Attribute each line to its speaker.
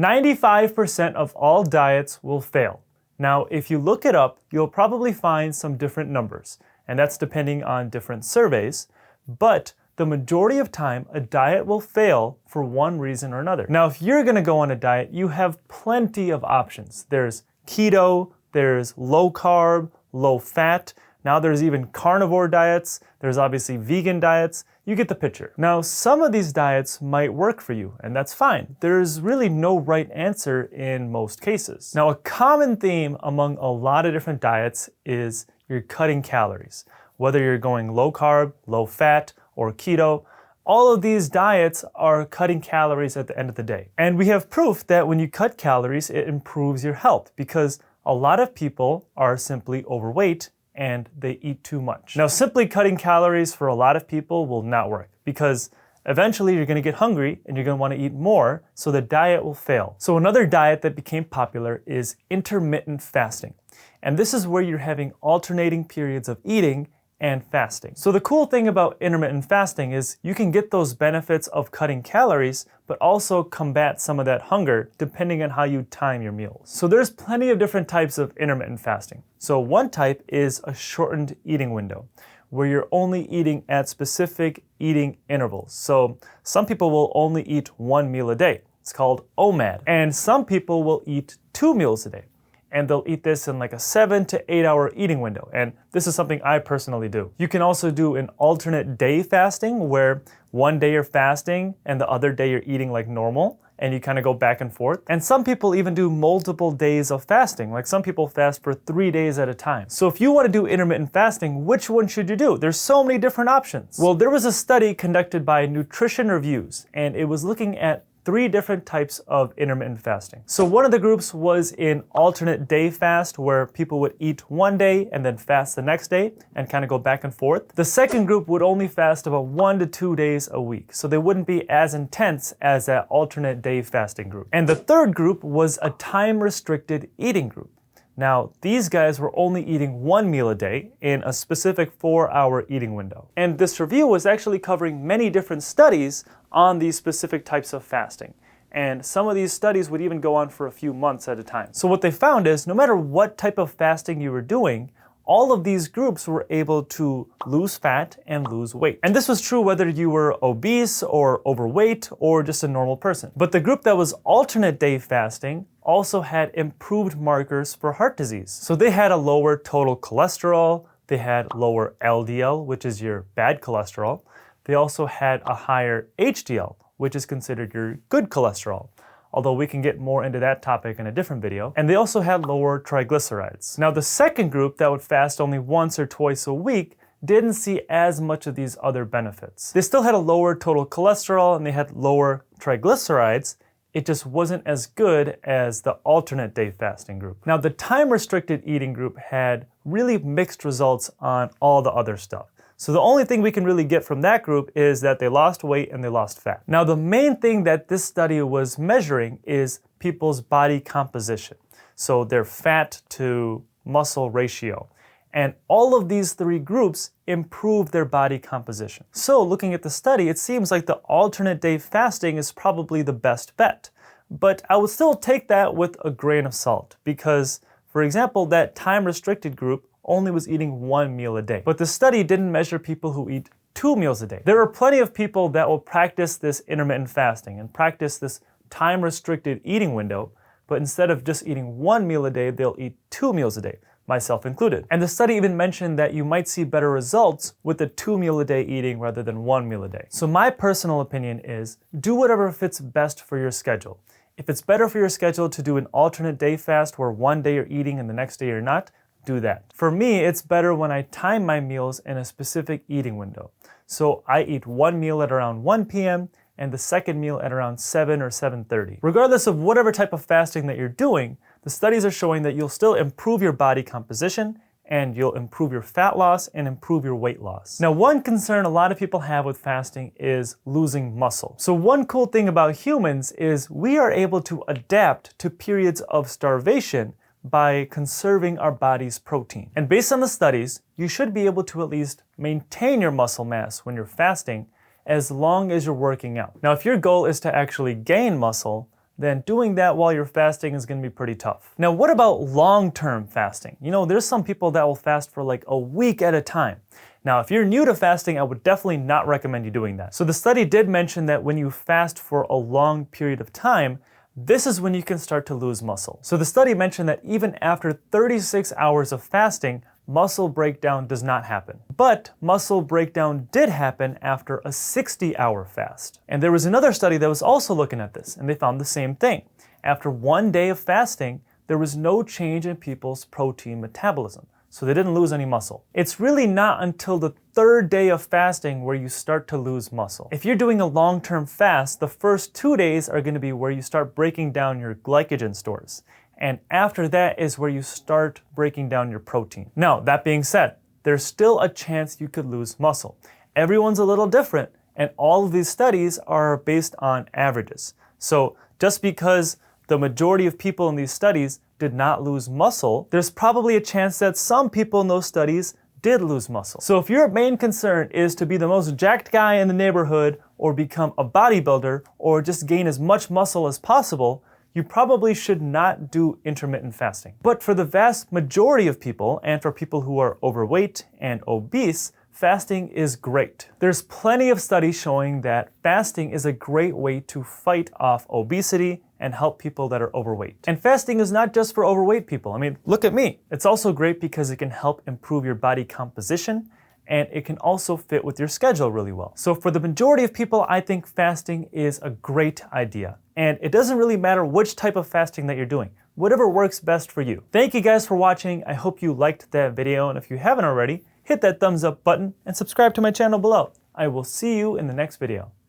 Speaker 1: 95% of all diets will fail. Now, if you look it up, you'll probably find some different numbers, and that's depending on different surveys, but the majority of time, a diet will fail for one reason or another. Now, if you're gonna go on a diet, you have plenty of options. There's keto, there's low carb, low fat. Now there's even carnivore diets. There's obviously vegan diets. You get the picture. Now, some of these diets might work for you, and that's fine. There's really no right answer in most cases. Now, a common theme among a lot of different diets is you're cutting calories. Whether you're going low carb, low fat, or keto, all of these diets are cutting calories at the end of the day. And we have proof that when you cut calories, it improves your health because a lot of people are simply overweight and they eat too much. Now, simply cutting calories for a lot of people will not work because eventually you're gonna get hungry and you're gonna wanna eat more, so the diet will fail. So another diet that became popular is intermittent fasting. And this is where you're having alternating periods of eating and fasting. So the cool thing about intermittent fasting is you can get those benefits of cutting calories, but also combat some of that hunger depending on how you time your meals. So there's plenty of different types of intermittent fasting. So one type is a shortened eating window, where you're only eating at specific eating intervals. So some people will only eat one meal a day. It's called OMAD. And some people will eat 2 meals a day. And they'll eat this in like a 7 to 8 hour eating window. And this is something I personally do. You can also do an alternate day fasting where one day you're fasting and the other day you're eating like normal, and you kind of go back and forth. And some people even do multiple days of fasting. Like some people fast for 3 days at a time. So if you want to do intermittent fasting, which one should you do? There's so many different options. Well, there was a study conducted by Nutrition Reviews, and it was looking at 3 different types of intermittent fasting. So one of the groups was in alternate day fast, where people would eat one day and then fast the next day and kind of go back and forth. The second group would only fast about 1 to 2 days a week, so they wouldn't be as intense as that alternate day fasting group. And the third group was a time-restricted eating group. Now, these guys were only eating 1 meal a day in a specific 4-hour eating window. And this review was actually covering many different studies on these specific types of fasting. And some of these studies would even go on for a few months at a time. So what they found is no matter what type of fasting you were doing, all of these groups were able to lose fat and lose weight. And this was true whether you were obese or overweight or just a normal person. But the group that was alternate day fasting also had improved markers for heart disease. So they had a lower total cholesterol, they had lower LDL, which is your bad cholesterol. They also had a higher HDL, which is considered your good cholesterol, although we can get more into that topic in a different video. And they also had lower triglycerides. Now, the second group that would fast only once or twice a week didn't see as much of these other benefits. They still had a lower total cholesterol and they had lower triglycerides. It just wasn't as good as the alternate day fasting group. Now, the time-restricted eating group had really mixed results on all the other stuff. So the only thing we can really get from that group is that they lost weight and they lost fat. Now, the main thing that this study was measuring is people's body composition. So their fat to muscle ratio. And all of these 3 groups improved their body composition. So looking at the study, it seems like the alternate day fasting is probably the best bet. But I would still take that with a grain of salt because, for example, that time-restricted group only was eating 1 meal a day. But the study didn't measure people who eat 2 meals a day. There are plenty of people that will practice this intermittent fasting and practice this time-restricted eating window, but instead of just eating 1 meal a day, they'll eat 2 meals a day, myself included. And the study even mentioned that you might see better results with the 2 meal a day eating rather than 1 meal a day. So my personal opinion is do whatever fits best for your schedule. If it's better for your schedule to do an alternate day fast where one day you're eating and the next day you're not, do that. For me, it's better when I time my meals in a specific eating window. So I eat 1 meal at around 1 p.m. and the second meal at around 7 or 7:30. Regardless of whatever type of fasting that you're doing, the studies are showing that you'll still improve your body composition and you'll improve your fat loss and improve your weight loss. Now, one concern a lot of people have with fasting is losing muscle. So one cool thing about humans is we are able to adapt to periods of starvation by conserving our body's protein. And based on the studies, you should be able to at least maintain your muscle mass when you're fasting as long as you're working out. Now, if your goal is to actually gain muscle, then doing that while you're fasting is going to be pretty tough. Now, what about long-term fasting? You know, there's some people that will fast for like a week at a time. Now, if you're new to fasting, I would definitely not recommend you doing that. So the study did mention that when you fast for a long period of time, this is when you can start to lose muscle. So the study mentioned that even after 36 hours of fasting, muscle breakdown does not happen. But muscle breakdown did happen after a 60-hour fast. And there was another study that was also looking at this, and they found the same thing. After 1 day of fasting, there was no change in people's protein metabolism. So they didn't lose any muscle. It's really not until the 3rd day of fasting where you start to lose muscle. If you're doing a long-term fast, the first 2 days are going to be where you start breaking down your glycogen stores. And after that is where you start breaking down your protein. Now, that being said, there's still a chance you could lose muscle. Everyone's a little different, and all of these studies are based on averages. So just because the majority of people in these studies did not lose muscle, there's probably a chance that some people in those studies did lose muscle. So if your main concern is to be the most jacked guy in the neighborhood, or become a bodybuilder, or just gain as much muscle as possible, you probably should not do intermittent fasting. But for the vast majority of people, and for people who are overweight and obese, fasting is great. There's plenty of studies showing that fasting is a great way to fight off obesity and help people that are overweight. And fasting is not just for overweight people. I mean, look at me. It's also great because it can help improve your body composition, and it can also fit with your schedule really well. So for the majority of people, I think fasting is a great idea. And it doesn't really matter which type of fasting that you're doing. Whatever works best for you. Thank you guys for watching. I hope you liked that video, and if you haven't already, hit that thumbs up button and subscribe to my channel below. I will see you in the next video.